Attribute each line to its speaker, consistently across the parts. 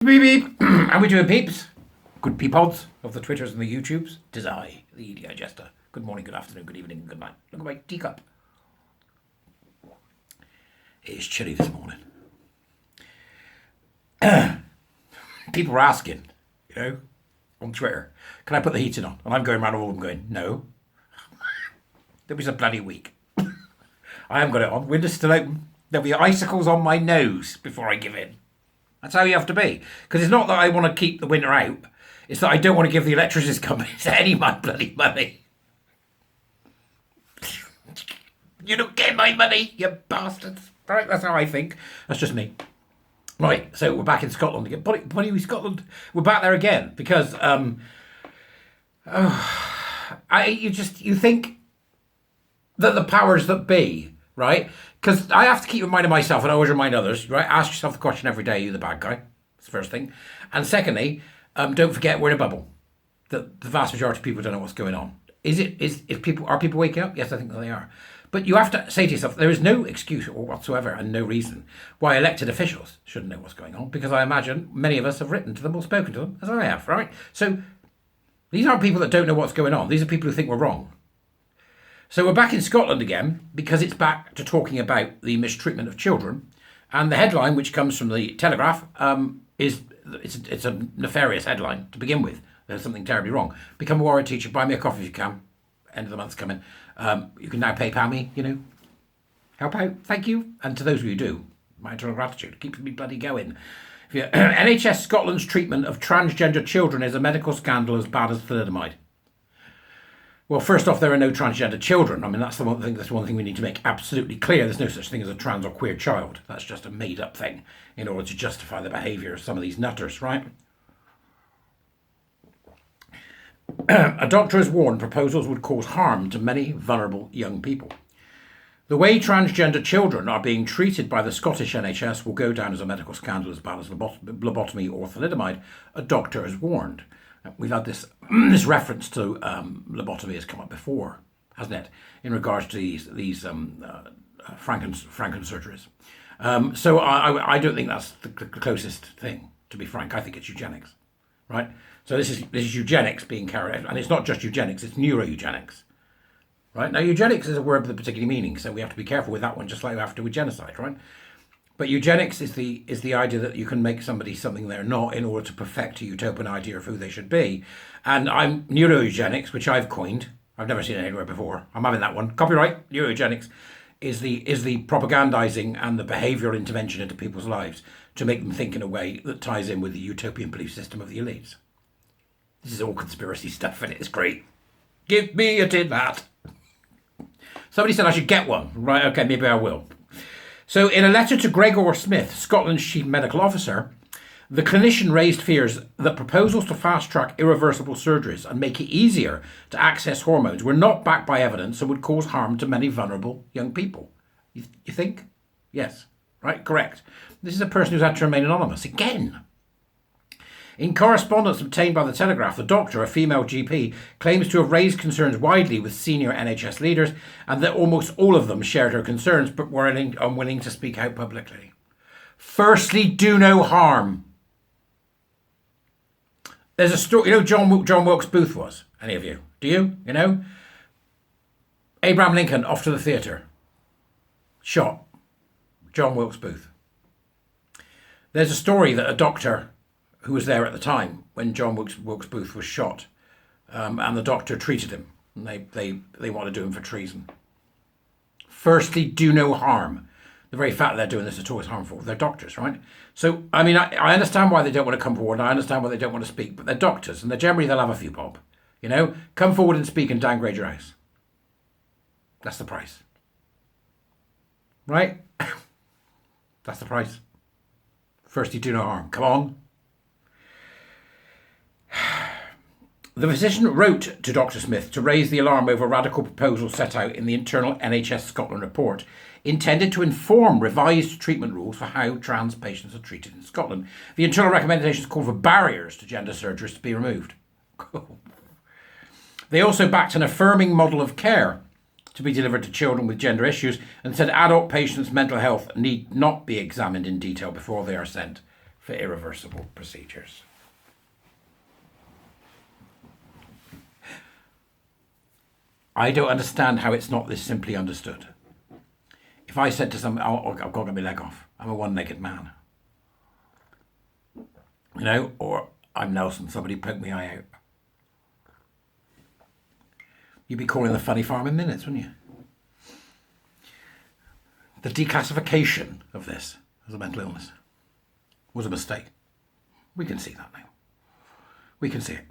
Speaker 1: Beep beep. How we doing, peeps? Good peepods of the Twitters and the YouTubes. 'Tis I, the EDI Jester. Good morning, good afternoon, good evening, good night. Look at my teacup. It is chilly this morning. People were asking, on Twitter, can I put the heating on? And I'm going around all of them going, no. There'll be a bloody week. I haven't got it on. Windows still open. There'll be icicles on my nose before I give in. That's how you have to be. Because it's not that I want to keep the winter out. It's that I don't want to give the electricity companies any of my bloody money. You don't get my money, you bastards. Right, that's how I think. That's just me. Right, so we're back in Scotland again. Bloody Scotland. We're back there again because you think that the powers that be, right? Because I have to keep reminding myself, and I always remind others, right? Ask yourself the question every day, are you the bad guy? That's the first thing. And secondly, don't forget we're in a bubble. The vast majority of people don't know what's going on. Are people waking up? Yes, I think that they are. But you have to say to yourself, there is no excuse or whatsoever and no reason why elected officials shouldn't know what's going on, because I imagine many of us have written to them or spoken to them, as I have, right? So these aren't people that don't know what's going on. These are people who think we're wrong. So we're back in Scotland again because it's back to talking about the mistreatment of children. And the headline, which comes from the Telegraph, it's a nefarious headline to begin with. There's something terribly wrong. Become a warrior teacher, buy me a coffee if you can. End of the month's coming. You can now PayPal me, help out, thank you. And to those of you who do, my eternal gratitude. Keeps me bloody going. NHS Scotland's treatment of transgender children is a medical scandal as bad as thalidomide. Well, first off, there are no transgender children. I mean, that's the one thing we need to make absolutely clear. There's no such thing as a trans or queer child. That's just a made-up thing in order to justify the behaviour of some of these nutters, right? A doctor has warned proposals would cause harm to many vulnerable young people. The way transgender children are being treated by the Scottish NHS will go down as a medical scandal as bad as lobotomy or thalidomide, a doctor has warned. We've had this reference to lobotomy has come up before, hasn't it, in regards to these Franken surgeries. So I don't think that's the closest thing, to be frank. I think it's eugenics, right? So this is eugenics being carried out, and it's not just eugenics; it's neuro-eugenics, right? Now, eugenics is a word with a particular meaning, so we have to be careful with that one, just like we have to with genocide, right? But eugenics is the idea that you can make somebody something they're not in order to perfect a utopian idea of who they should be. And I'm neuro-eugenics, which I've coined. I've never seen it anywhere before. I'm having that one. Copyright. Neuro-eugenics is the propagandizing and the behavioural intervention into people's lives to make them think in a way that ties in with the utopian belief system of the elites. This is all conspiracy stuff, and it's great. Give me a tin hat. Somebody said I should get one. Right, okay, maybe I will. So in a letter to Gregor Smith, Scotland's chief medical officer, the clinician raised fears that proposals to fast-track irreversible surgeries and make it easier to access hormones were not backed by evidence and would cause harm to many vulnerable young people. You think? Yes. Right? Correct. This is a person who's had to remain anonymous. Again. In correspondence obtained by the Telegraph, the doctor, a female GP, claims to have raised concerns widely with senior NHS leaders and that almost all of them shared her concerns but were unwilling to speak out publicly. Firstly, do no harm. There's a story, John Wilkes Booth was? Any of you? Do you? Abraham Lincoln off to the theatre. Shot. John Wilkes Booth. There's a story that a doctor who was there at the time when John Wilkes Booth was shot, and the doctor treated him. And they want to do him for treason. Firstly, do no harm. The very fact that they're doing this is always harmful. They're doctors, right? So, I mean, I understand why they don't want to come forward, and I understand why they don't want to speak, but they're doctors, and they'll have a few bob. Come forward and speak and downgrade your house. That's the price. Right? That's the price. Firstly, do no harm. Come on. The physician wrote to Dr. Smith to raise the alarm over radical proposals set out in the internal NHS Scotland report, intended to inform revised treatment rules for how trans patients are treated in Scotland. The internal recommendations call for barriers to gender surgeries to be removed. They also backed an affirming model of care to be delivered to children with gender issues and said adult patients' mental health need not be examined in detail before they are sent for irreversible procedures. I don't understand how it's not this simply understood. If I said to someone, oh, I've got to get my leg off, I'm a one-legged man. You know, or I'm Nelson, somebody poked my eye out. You'd be calling the funny farm in minutes, wouldn't you? The declassification of this as a mental illness was a mistake. We can see that now. We can see it.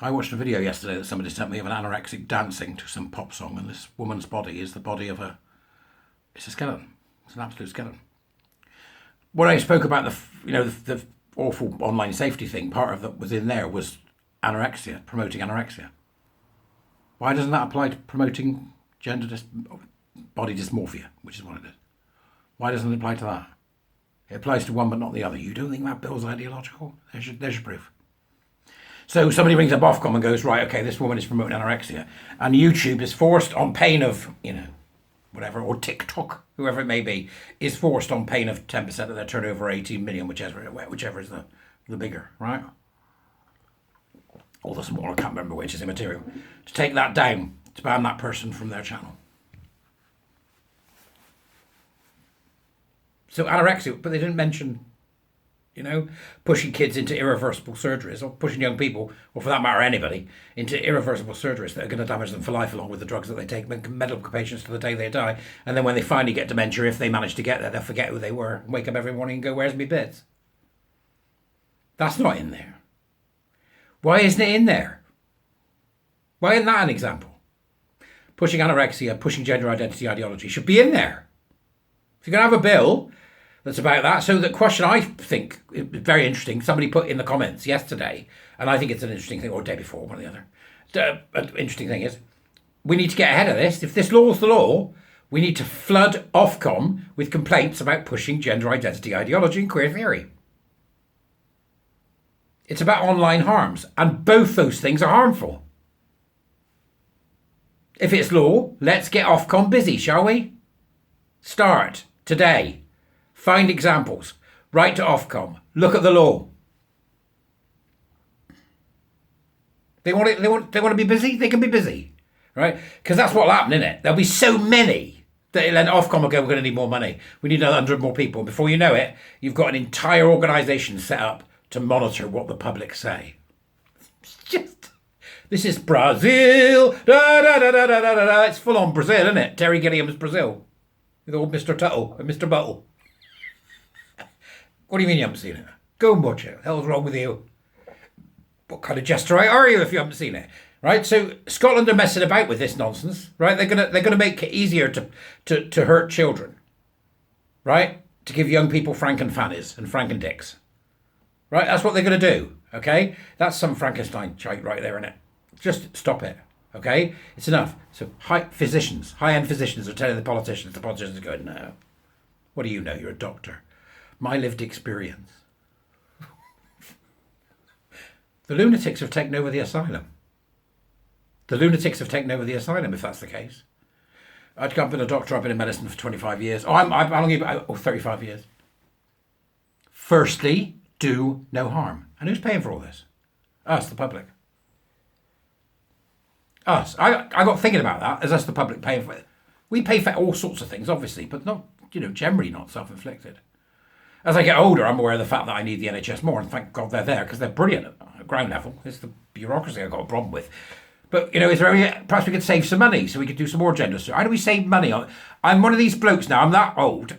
Speaker 1: I watched a video yesterday that somebody sent me of an anorexic dancing to some pop song, and this woman's body is the body of it's a skeleton. It's an absolute skeleton. When I spoke about the awful online safety thing, part of that was in there was anorexia, promoting anorexia. Why doesn't that apply to promoting body dysmorphia, which is what it is? Why doesn't it apply to that? It applies to one but not the other. You don't think that bill's ideological? There's your proof. So somebody brings up Ofcom and goes, right, okay, this woman is promoting anorexia. And YouTube is forced on pain of, whatever, or TikTok, whoever it may be, is forced on pain of 10% of their turnover, 18 million, whichever is the bigger, right? Or the smaller, I can't remember which is immaterial. To take that down, to ban that person from their channel. So anorexia, but they didn't mention, pushing kids into irreversible surgeries, or pushing young people, or for that matter anybody, into irreversible surgeries that are going to damage them for life along with the drugs that they take, medical patients to the day they die. And then when they finally get dementia, if they manage to get there, they'll forget who they were and wake up every morning and go, where's my bits? That's not in there. Why isn't it in there? Why isn't that an example? Pushing anorexia, pushing gender identity ideology should be in there. If you're going to have a bill that's about that. So the question I think is very interesting, somebody put in the comments yesterday, and I think it's an interesting thing, or day before, one or the other. The interesting thing is, we need to get ahead of this. If this law is the law, we need to flood Ofcom with complaints about pushing gender identity ideology and queer theory. It's about online harms, and both those things are harmful. If it's law, let's get Ofcom busy, shall we? Start today. Find examples. Write to Ofcom. Look at the law. They want to be busy. They can be busy, right? Because that's what'll happen, innit? There'll be so many that then Ofcom will go, we're going to need more money. We need 100 more people. And before you know it, you've got an entire organisation set up to monitor what the public say. This is Brazil. Da, da, da, da, da, da, da. It's full on Brazil, isn't it? Terry Gilliam's Brazil. With old Mr. Tuttle and Mr. Buttle. What do you mean you haven't seen it? Go and watch it. What the hell's wrong with you? What kind of jesterite are you if you haven't seen it? Right? So Scotland are messing about with this nonsense, right? They're gonna make it easier to hurt children. Right? To give young people frankenfannies and frankendicks. Right? That's what they're gonna do. Okay? That's some Frankenstein shite right there, innit? Just stop it. Okay? It's enough. So high-end physicians are telling the politicians are going, no. What do you know? You're a doctor. My lived experience. The lunatics have taken over the asylum. If that's the case. I've been a doctor, I've been in medicine for 25 years. How long have you been? 35 years. Firstly, do no harm. And who's paying for all this? Us, the public. Us. I got thinking about that, as us, the public, paying for it. We pay for all sorts of things, obviously, but not, generally not self-inflicted. As I get older, I'm aware of the fact that I need the NHS more, and thank God they're there, because they're brilliant at ground level. It's the bureaucracy I've got a problem with. But, is there perhaps we could save some money so we could do some more gender stuff. How do we save money? I'm one of these blokes now, I'm that old,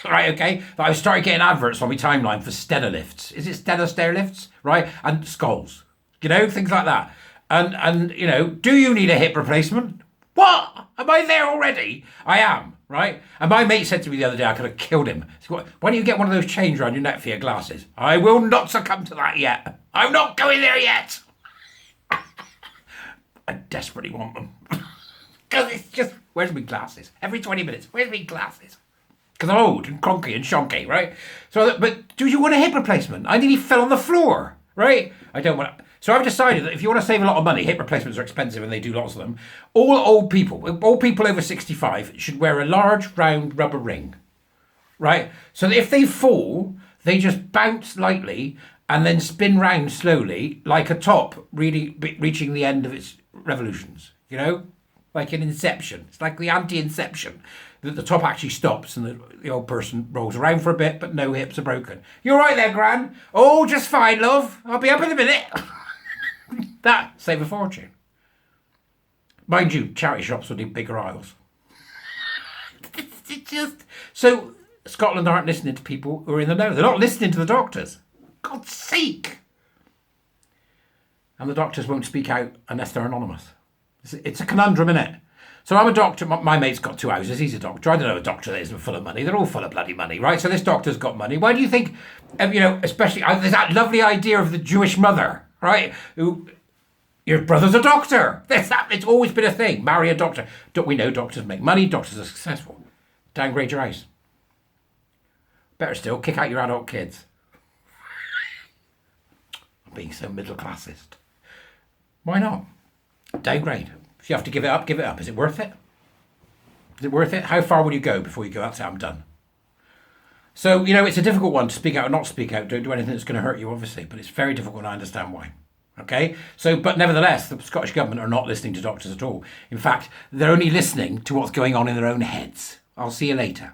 Speaker 1: right, okay, that I've started getting adverts on my timeline for Stena lifts. Is it Stena stair lifts? Right? And skulls. Things like that. And do you need a hip replacement? What? Am I there already? I am, right? And my mate said to me the other day, I could have killed him. Why don't you get one of those chains around your neck for your glasses? I will not succumb to that yet. I'm not going there yet. I desperately want them. Because it's just, where's my glasses? Every 20 minutes, where's my glasses? Because I'm old and cronky and shonky, right? But do you want a hip replacement? I nearly fell on the floor, right? I don't want to. So I've decided that if you want to save a lot of money, hip replacements are expensive and they do lots of them. All old people over 65 should wear a large round rubber ring, right? So that if they fall, They just bounce lightly and then spin round slowly like a top really reaching the end of its revolutions, you know? Like an inception. It's like the anti-inception. That the top actually stops and the old person rolls around for a bit, but no hips are broken. You all right there, Gran? Oh, just fine, love. I'll be up in a minute. That save a fortune. Mind you, charity shops will need bigger aisles. It's just so Scotland aren't listening to people who are in the know. They're not listening to the doctors. God's sake. And the doctors won't speak out unless they're anonymous. It's a conundrum, innit? So I'm a doctor. My mate's got 2 houses. He's a doctor. I don't know a doctor that isn't full of money. They're all full of bloody money, right? So this doctor's got money. Why do you think, especially, there's that lovely idea of the Jewish mother, right? Who, your brother's a doctor. It's always been a thing. Marry a doctor. Don't we know doctors make money? Doctors are successful. Downgrade your house. Better still, kick out your adult kids. I'm being so middle classist. Why not? Downgrade. If you have to give it up, give it up. Is it worth it? Is it worth it? How far will you go before you go, that's it, I'm done? So, it's a difficult one to speak out or not speak out. Don't do anything that's going to hurt you, obviously. But it's very difficult and I understand why. Okay? So, but nevertheless, the Scottish Government are not listening to doctors at all. In fact, they're only listening to what's going on in their own heads. I'll see you later.